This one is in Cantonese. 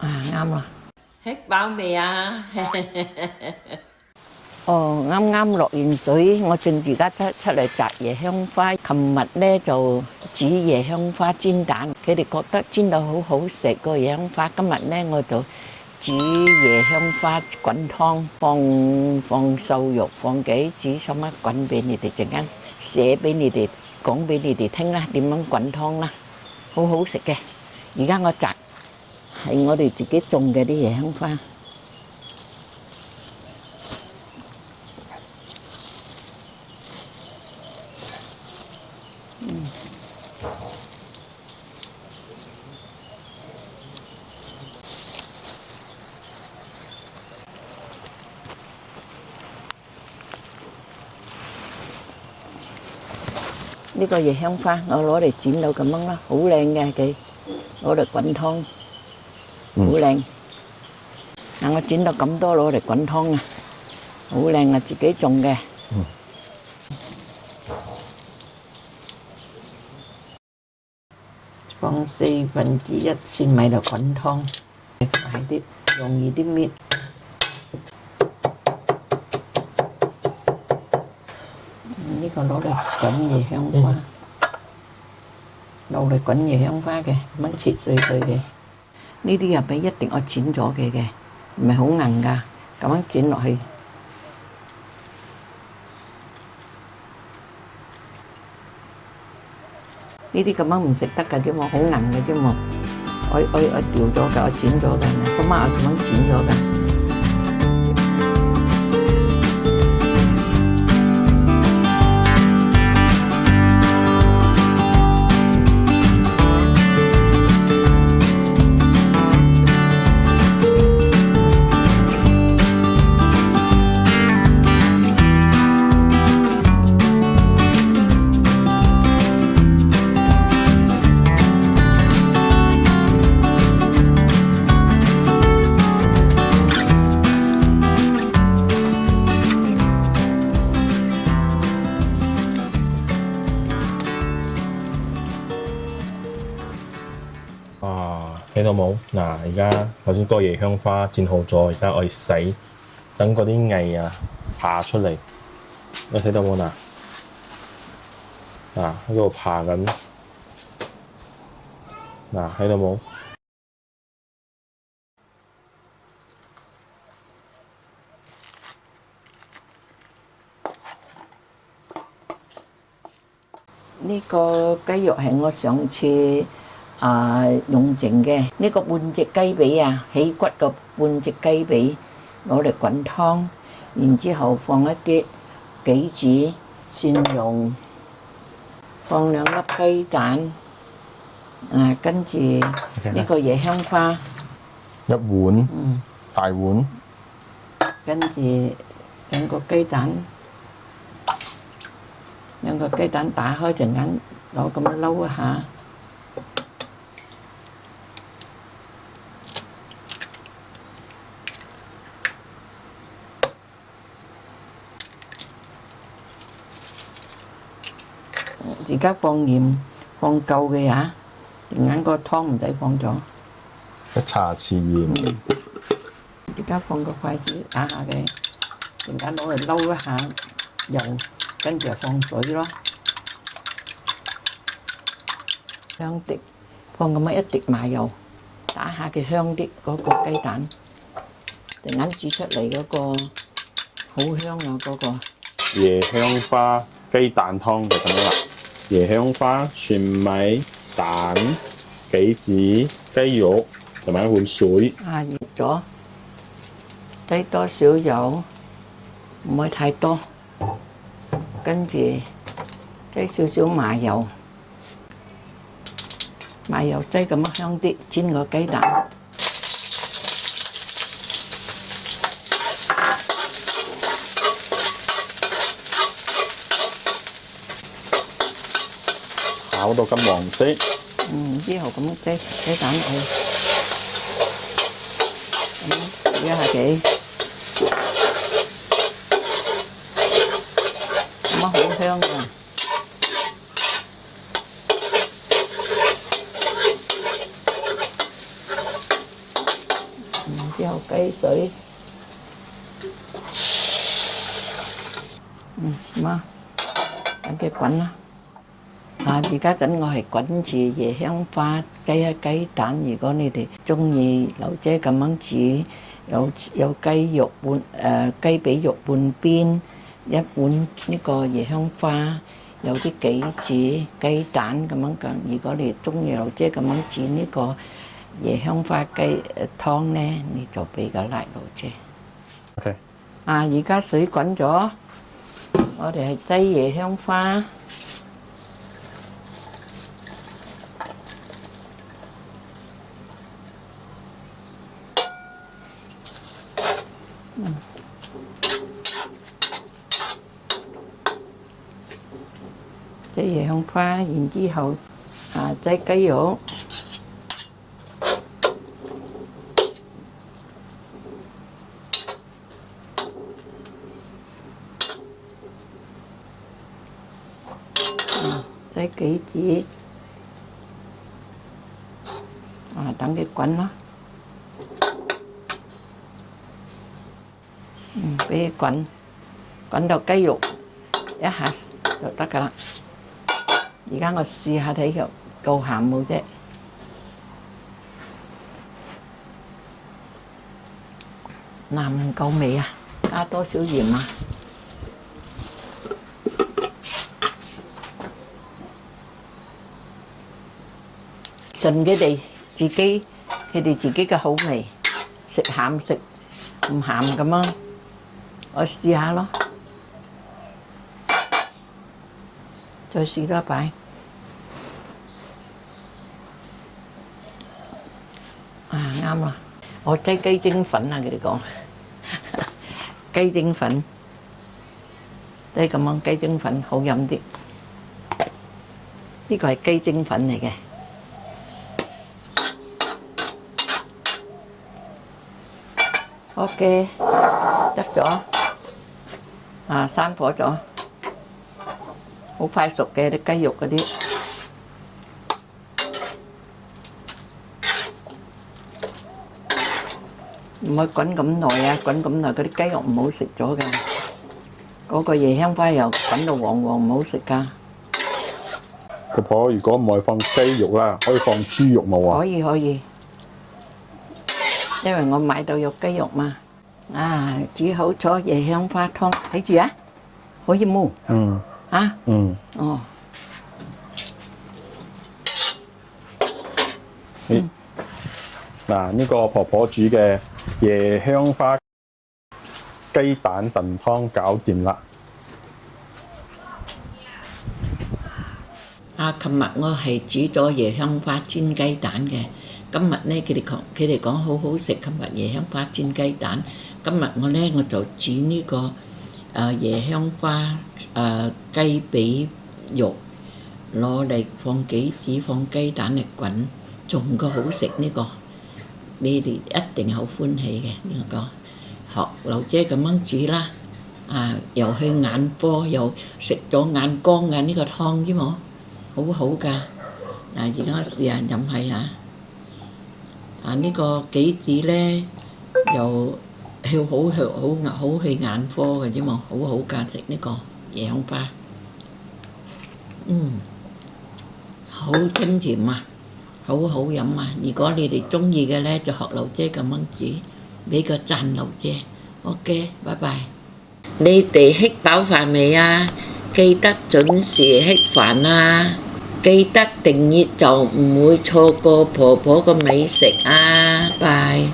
啱啦。吃飽未啊？啱啱落完水，我正而家出嚟摘椰香花。琴日咧就煮椰香花煎蛋，佢哋覺得煎到好好食個椰香花。今日咧我就煮椰香花滾湯，放瘦肉，放杞子，什麼滾俾你哋陣間寫俾你哋，講俾你哋聽啦，點樣滾湯啦，好好食嘅。而家我摘係我哋自己種嘅啲椰香花。呢個椰香花我攞嚟剪到咁樣啦，好靚嘅佢，攞嚟滾湯，好靚。嗱，我剪到咁多攞嚟滾湯啊，好靚啊，自己種嘅。放1/4線米就滾湯，快啲，容易啲搣。呢個攞嚟滾椰香花，攞嚟滾椰香花嘅，咁樣切碎碎嘅。呢啲入邊一定我剪咗嘅，唔係好硬噶，咁樣剪落去。呢啲咁樣唔食得㗎啫嘛，好硬嘅啫嘛。我掉咗㗎，我剪咗㗎，所以我咁樣剪咗㗎。睇到冇？嗱，而家頭先嗰個椰香花煎好咗，而家我哋洗，等嗰啲蟻啊爬出嚟。你睇到冇嗱？嗱喺度爬緊，嗱睇到冇？呢個雞肉係我上次用剩嘅，呢個半隻雞髀啊，起骨個半隻雞髀攞嚟滾湯，然之後放一啲杞子、蒜蓉，放2粒雞蛋，跟住呢個椰香花1碗，大碗，跟住兩個雞蛋打開陣間攞咁樣撈一下。而家放鹽，放夠嘅呀，陣間個湯唔使放咗。1茶匙鹽。而家放個筷子打下嘅，陣間攞嚟撈一下油，跟住就放水咯。2滴，放咁樣1滴麻油，打下嘅香啲嗰個雞蛋，陣間煮出嚟嗰個好香啊！嗰個椰香花雞蛋湯就咁樣啦。椰香花、蒜米、蛋、杞子、雞肉同埋1碗水。熱咗，低多少油，唔可以太多，跟住擠少少麻油，麻油擠咁樣香啲，煎個雞蛋。炒到金黃色。之後咁擠雞蛋落去，咁煮一下幾，咁啊好香㗎。倒雞水。媽，等佢滾啦。而家陣我係滾住椰香花，雞雞蛋。如果你哋中意劉姐咁樣煮，有雞肉雞髀肉半邊，一碗呢個椰香花，有啲杞子、雞蛋咁樣㗎。如果你中意劉姐咁樣煮呢個椰香花雞湯咧，你就俾個辣劉姐。OK。而家水滾咗，我哋係擠椰香花。擠椰香花，然之後擠雞肉，擠杞子，等佢滾啦。俾佢滾到雞肉一下就得㗎啦。而家我試下睇佢夠鹹冇啫。嗱，唔夠味啊，加多少鹽啊？順佢哋自己嘅好味，食鹹食唔鹹咁樣，我試下咯。再試多一擺。啱啦！我擠雞精粉啊，佢哋講雞精粉，即係咁樣雞精粉好飲啲。呢個係雞精粉嚟嘅。OK， 得咗，生火咗，好快熟嘅啲雞肉嗰啲。唔可以滾咁耐啊！滾咁耐嗰啲雞肉唔好食咗㗎。嗰個椰香花又滾到黃黃，唔好食㗎。婆婆，如果唔係放雞肉啦，可以放豬肉冇啊？可以，因為我買到有雞肉嘛。煮好咗椰香花湯，睇住啊，可以冇？哦。嗱，呢個婆婆煮嘅椰香花雞蛋燉湯搞掂啦。琴日我係煮咗椰香花煎雞蛋嘅。今日咧，佢哋講好好食。琴日椰香花煎雞蛋，今日我就煮呢個椰香花雞髀肉，攞嚟放杞子、放雞蛋嚟滾，仲個好食呢個。你哋一定好歡喜嘅呢個，學劉姐咁樣煮啦，又去眼科，又食咗眼光嘅呢個湯啫嘛，好好㗎。而家試下飲係下，呢個杞子咧又好去眼科嘅啫嘛，好好㗎食呢個椰香花，好清甜啊！好好飲啊！如果你哋中意嘅咧，就學劉姐咁樣煮，俾個讚劉姐。OK，拜拜。你哋吃飽飯未啊？記得準時吃飯啊！記得訂閱就唔會錯過婆婆嘅美食啊！拜。